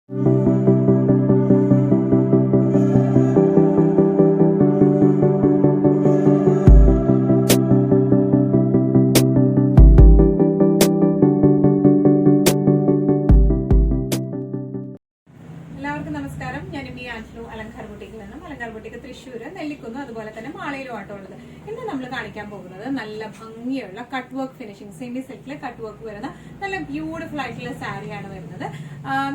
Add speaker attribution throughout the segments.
Speaker 1: എല്ലാവർക്കും നമസ്കാരം. ഞാൻ മി ആൻഫ്ലു അലങ്കാർ ബുട്ടിക്കിൽ നിന്നും. അലങ്കാർ ബുട്ടിക്ക് തൃശ്ശൂര്, നെല്ലിക്കുന്ന്, അതുപോലെ തന്നെ മാളയിലും ആട്ടോ ഉള്ളത്. ഇന്ന് നമ്മൾ കാണിക്കാൻ പോകുന്നത് നല്ല ഭംഗിയുള്ള കട്ട് വർക്ക് ഫിനിഷിംഗ്, സെമി സിൽക്കില് കട്ട് വർക്ക് വരുന്ന നല്ല ബ്യൂട്ടിഫുൾ ആയിട്ടുള്ള സാരിയാണ് വരുന്നത്.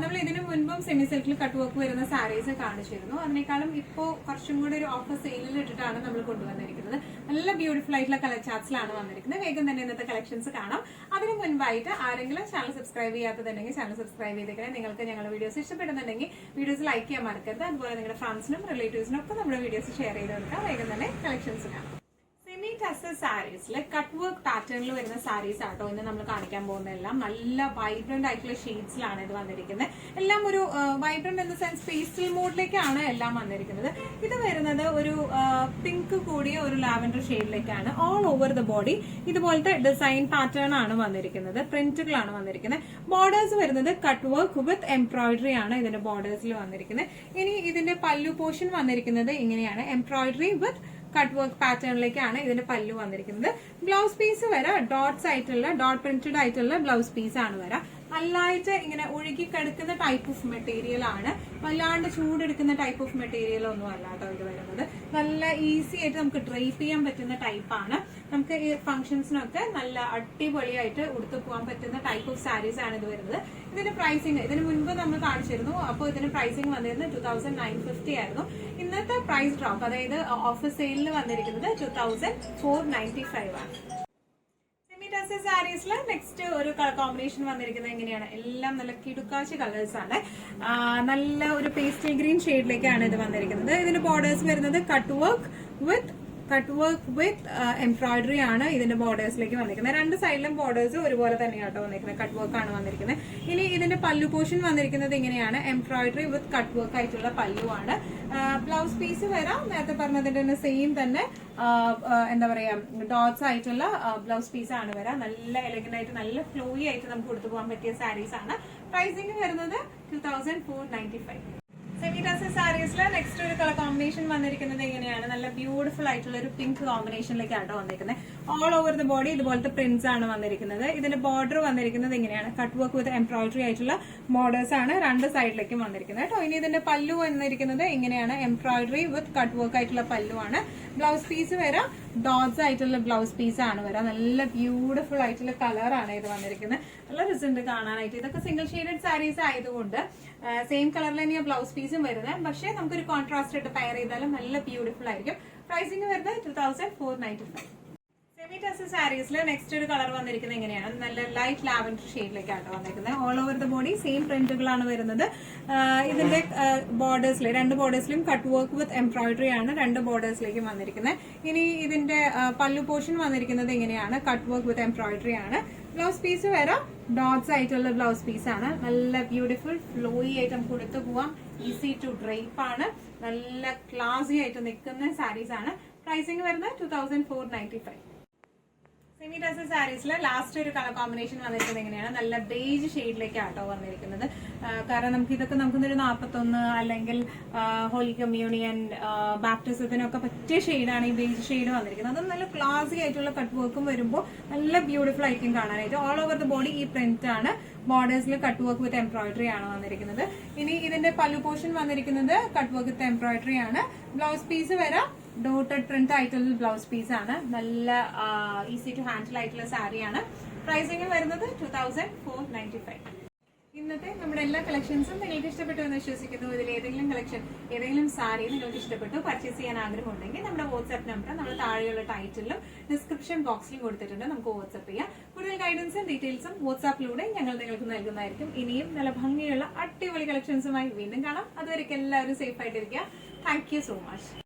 Speaker 1: നമ്മൾ ഇതിനു മുൻപും സെമി സിൽക്കിൽ കട്ട് വർക്ക് വരുന്ന സാരീസ് കാണിച്ചിരുന്നു. അതിനേക്കാളും ഇപ്പോൾ കുറച്ചും കൂടി ഒരു ഓഫർ സെയിലിൽ ഇട്ടിട്ടാണ് നമ്മൾ കൊണ്ടുവന്നിരിക്കുന്നത്. നല്ല ബ്യൂട്ടിഫുൾ ആയിട്ടുള്ള കളർ ചാർട്ട്സിലാണ് വന്നിരിക്കുന്നത്. വേഗം തന്നെ ഇന്നത്തെ കളക്ഷൻസ് കാണാം. അതിന് മുൻപായിട്ട് ആരെങ്കിലും ചാനൽ സബ്സ്ക്രൈബ് ചെയ്യാത്തതുണ്ടെങ്കിൽ ചാനൽ സബ്സ്ക്രൈബ് ചെയ്തേക്കണേ. നിങ്ങൾക്ക് ഞങ്ങളുടെ വീഡിയോസ് ഇഷ്ടപ്പെടുന്നുണ്ടെങ്കിൽ വീഡിയോസ് ലൈക്ക് ചെയ്യാൻ മറക്കരുത്. അതുപോലെ നിങ്ങളുടെ ഫ്രണ്ട്സിനും റിലേറ്റീവ്സിനും ഒക്കെ നമ്മുടെ വീഡിയോസ് ഷെയർ ചെയ്ത് കൊടുക്കാം. വേഗം തന്നെ കളക്ഷൻസ് കാണാം. സെമി ടസർ സാരീസിലെ കട്ട് വർക്ക് പാറ്റേണിൽ വരുന്ന സാരീസ് ആട്ടോ ഇന്ന് നമ്മൾ കാണിക്കാൻ പോകുന്നതെല്ലാം. നല്ല വൈബ്രന്റ് ആയിട്ടുള്ള ഷെയ്ഡ്സിലാണ് ഇത് വന്നിരിക്കുന്നത്. എല്ലാം ഒരു വൈബ്രന്റ് എന്ന സെൻസ് പേസ്റ്റൽ മോഡിലേക്കാണ് എല്ലാം വന്നിരിക്കുന്നത്. ഇത് വരുന്നത് ഒരു പിങ്ക് കൂടിയ ഒരു ലാവൻഡർ ഷെയ്ഡിലേക്കാണ്. ഓൾ ഓവർ ദ ബോഡി ഇതുപോലത്തെ ഡിസൈൻ പാറ്റേൺ ആണ് വന്നിരിക്കുന്നത്. പ്രിന്റുകളാണ് വന്നിരിക്കുന്നത്. ബോർഡേഴ്സ് വരുന്നത് കട്ട് വർക്ക് വിത്ത് എംബ്രോയിഡറി ആണ് ഇതിന്റെ ബോർഡേഴ്സിൽ വന്നിരിക്കുന്നത്. ഇനി ഇതിന്റെ പല്ലു പോർഷൻ വന്നിരിക്കുന്നത് ഇങ്ങനെയാണ്. എംബ്രോയിഡറി വിത്ത് കട്ട് വർക്ക് പാറ്റേണിലേക്കാണ് ഇതിന്റെ പല്ലു വന്നിരിക്കുന്നത്. ബ്ലൗസ് പീസ് വരെ ഡോട്ട്സ് ആയിട്ടുള്ള ഡോട്ട് പ്രിന്റഡ് ആയിട്ടുള്ള ബ്ലൗസ് പീസ് ആണ് വരാം. നല്ലതായിട്ട് ഇങ്ങനെ ഒഴുകി കിടക്കുന്ന ടൈപ്പ് ഓഫ് മെറ്റീരിയൽ ആണ്. വല്ലാണ്ട് ചൂടെടുക്കുന്ന ടൈപ്പ് ഓഫ് മെറ്റീരിയൽ ഒന്നും അല്ല കേട്ടോ ഇത് വരുന്നത്. നല്ല ഈസി ആയിട്ട് നമുക്ക് ഡ്രൈപ്പ് ചെയ്യാൻ പറ്റുന്ന ടൈപ്പാണ്. നമുക്ക് ഈ ഫംഗ്ഷൻസിനൊക്കെ നല്ല അടിപൊളിയായിട്ട് ഉടുത്തു പോകാൻ പറ്റുന്ന ടൈപ്പ് ഓഫ് സാരീസ് ആണ് ഇത് വരുന്നത്. ഇതിന്റെ പ്രൈസിങ് ഇതിന് മുൻപ് നമ്മൾ കാണിച്ചിരുന്നു. അപ്പോൾ ഇതിന്റെ പ്രൈസിങ് വന്നിരുന്നത് 2950 ആയിരുന്നു. ഇന്നത്തെ പ്രൈസ് ഡ്രോപ്പ്, അതായത് ഓഫർ സെയിലിൽ വന്നിരിക്കുന്നത് 2495 ആണ്. സാരീസില് നെക്സ്റ്റ് ഒരു കളർ കോമ്പിനേഷൻ വന്നിരിക്കുന്നത് എങ്ങനെയാണ്? എല്ലാം നല്ല കിടുക്കാച്ചി കളേഴ്സ് ആണ്. നല്ല ഒരു പേസ്റ്റൽ ഗ്രീൻ ഷെയ്ഡിലേക്കാണ് ഇത് വന്നിരിക്കുന്നത്. ഇതിന്റെ ബോർഡേഴ്സ് വരുന്നത് കട്ട് വർക്ക് വിത്ത് എംബ്രോയിഡറി ആണ് ഇതിന്റെ ബോർഡേഴ്സിലേക്ക് വന്നിരിക്കുന്നത്. രണ്ട് സൈഡിലും ബോർഡേഴ്സ് ഒരുപോലെ തന്നെയാട്ടോ വന്നിരിക്കുന്നത്. കട്ട് വർക്ക് ആണ് വന്നിരിക്കുന്നത്. ഇനി ഇതിന്റെ പല്ലു പോർഷൻ വന്നിരിക്കുന്നത് ഇങ്ങനെയാണ്. എംബ്രോയിഡറി വിത്ത് കട്ട് വർക്ക് ആയിട്ടുള്ള പല്ലു ആണ്. ബ്ലൗസ് പീസ് വരാം നേരത്തെ പറഞ്ഞതിന്റെ സെയിം തന്നെ എന്താ പറയാ ഡോട്ട്സ് ആയിട്ടുള്ള ബ്ലൗസ് പീസ് ആണ് വരാം. നല്ല എലഗന്റ് ആയിട്ട് നല്ല ഫ്ലോയി ആയിട്ട് നമുക്ക് കൊടുത്തു പോകാൻ പറ്റിയ സാരീസ് ആണ്. പ്രൈസിംഗ് വരുന്നത് 2495. സെമി ടസർ സാരീസിലെ നെക്സ്റ്റ് ഒരു കളർ കോമ്പിനേഷൻ വന്നിരിക്കുന്നത് എങ്ങനെയാണ്? നല്ല ബ്യൂട്ടിഫുൾ ആയിട്ടുള്ള ഒരു പിങ്ക് കോമ്പിനേഷനിലേക്കാട്ടോ വന്നിരിക്കുന്നത്. ഓൾ ഓവർ ദ ബോഡി ഇതുപോലത്തെ പ്രിന്റ്സ് ആണ് വന്നിരിക്കുന്നത്. ഇതിന്റെ ബോർഡർ വന്നിരിക്കുന്നത് ഇങ്ങനെയാണ്. കട്ട് വർക്ക് വിത്ത് എംബ്രോയിഡറി ആയിട്ടുള്ള ബോർഡേഴ്സ് ആണ് രണ്ട് സൈഡിലേക്കും വന്നിരിക്കുന്നത് കേട്ടോ. ഇനി ഇതിന്റെ പല്ലു വന്നിരിക്കുന്നത് ഇങ്ങനെയാണ്. എംബ്രോയിഡറി വിത്ത് കട്ട് വർക്ക് ആയിട്ടുള്ള പല്ലു ആണ്. ബ്ലൗസ് പീസ് വരാം ഡോട്ട്സ് ആയിട്ടുള്ള ബ്ലൗസ് പീസ് ആണ് വരാം. നല്ല ബ്യൂട്ടിഫുൾ ആയിട്ടുള്ള കളറാണ് ഇത് വന്നിരിക്കുന്നത്. നല്ല റിസൾട്ട് കാണാനായിട്ട്. ഇതൊക്കെ സിംഗിൾ ഷെയ്ഡഡ് സാരീസ് ആയതുകൊണ്ട് സെയിം കളറിൽ തന്നെയാണ് ബ്ലൗസ് പീസും വരുന്നത്. പക്ഷേ നമുക്കൊരു കോൺട്രാസ്റ്റ് ഇട്ട് പെയർ ചെയ്താലും നല്ല ബ്യൂട്ടിഫുൾ ആയിരിക്കും. പ്രൈസിംഗ് വരുന്നത് 2495. സെമി ടസർ സാരീസിൽ നെക്സ്റ്റ് ഒരു കളർ വന്നിരിക്കുന്നത് എങ്ങനെയാണ്? നല്ല ലൈറ്റ് ലാവൻഡർ ഷെയ്ഡിലേക്കാണ് വന്നിരിക്കുന്നത്. All over the body same പ്രിന്റുകളാണ് വരുന്നത്. ഇതിന്റെ ബോർഡേഴ്സിൽ രണ്ട് ബോർഡേഴ്സിലും കട്ട് വർക്ക് വിത്ത് എംബ്രോയിഡറി ആണ് രണ്ട് ബോർഡേഴ്സിലേക്കും വന്നിരിക്കുന്നത്. ഇനി ഇതിന്റെ പല്ലു പോർഷൻ വന്നിരിക്കുന്നത് എങ്ങനെയാണ്? കട്ട് വർക്ക് വിത്ത് എംബ്രോയിഡറി ആണ്. ബ്ലൗസ് പീസ് വരാം ഡോട്ട്സ് ആയിട്ടുള്ള ബ്ലൗസ് പീസ് ആണ്. നല്ല ബ്യൂട്ടിഫുൾ ഫ്ലോയി ആയിട്ട് നമുക്ക് കൊടുത്തു പോവാം. ഈസി ടു ഡ്രൈപ്പ് ആണ്. നല്ല ക്ലാസി ആയിട്ട് നിൽക്കുന്ന സാരീസ് ആണ്. പ്രൈസിംഗ് വരുന്നത് 2495. സെമി ടസർ സാരീസിലെ ലാസ്റ്റ് ഒരു കളർ കോമ്പിനേഷൻ വന്നിരിക്കുന്നത് എങ്ങനെയാണ്? നല്ല ബേജ് ഷെയ്ഡിലേക്കാട്ടോ വന്നിരിക്കുന്നത്. കാരണം നമുക്ക് ഇതൊക്കെ നമുക്കൊരു 41 അല്ലെങ്കിൽ ഹോളി കമ്മ്യൂണിയൻ ബാപ്റ്റിസത്തിനൊക്കെ പറ്റിയ ഷെയ്ഡാണ് ഈ ബേജ് ഷെയ്ഡ് വന്നിരിക്കുന്നത്. അതും നല്ല ക്ലാസി ആയിട്ടുള്ള കട്ട് വർക്കും വരുമ്പോൾ നല്ല ബ്യൂട്ടിഫുൾ ആയിരിക്കും കാണാനായിട്ട്. ഓൾ ഓവർ ദ ബോഡി ഈ പ്രിന്റ് ആണ്. ബോർഡേഴ്സിൽ കട്ട് വർക്ക് വിത്ത് എംബ്രോയിഡറി ആണ് വന്നിരിക്കുന്നത്. ഇനി ഇതിന്റെ പല്ലു പോർഷൻ വന്നിരിക്കുന്നത് കട്ട് വർക്ക് വിത്ത് എംബ്രോയിഡറി ആണ്. ബ്ലൗസ് പീസ് വരാം ഡോട്ടഡ് പ്രിന്റ് ആയിട്ടുള്ള ബ്ലൗസ് പീസ് ആണ്. നല്ല ഈസി ടു ഹാൻഡിൽ ആയിട്ടുള്ള സാരിയാണ്. പ്രൈസിംഗ് വരുന്നത് 2495. ഇന്നത്തെ നമ്മുടെ എല്ലാ കളക്ഷൻസും നിങ്ങൾക്ക് ഇഷ്ടപ്പെട്ടു എന്ന് വിശ്വസിക്കുന്നു. ഇതിൽ ഏതെങ്കിലും കളക്ഷൻ ഏതെങ്കിലും സാരി നിങ്ങൾക്ക് ഇഷ്ടപ്പെട്ടു പർച്ചേസ് ചെയ്യാൻ ആഗ്രഹമുണ്ടെങ്കിൽ നമ്മുടെ വാട്സ്ആപ്പ് നമ്പർ നമ്മുടെ താഴെയുള്ള ടൈറ്റിലും ഡിസ്ക്രിപ്ഷൻ ബോക്സിലും കൊടുത്തിട്ടുണ്ട്. നമുക്ക് വാട്സ്ആപ്പ് ചെയ്യാം. കൂടുതൽ ഗൈഡൻസും ഡീറ്റെയിൽസും വാട്സ്ആപ്പിലൂടെ ഞങ്ങൾ നിങ്ങൾക്ക് നൽകുന്നതായിരിക്കും. ഇനിയും നല്ല ഭംഗിയുള്ള അടിപൊളി കളക്ഷൻസുമായി വീണ്ടും കാണാം. അതുവരെയ്ക്ക് എല്ലാവരും സേഫ് ആയിട്ടിരിക്കുക. Thank you so much.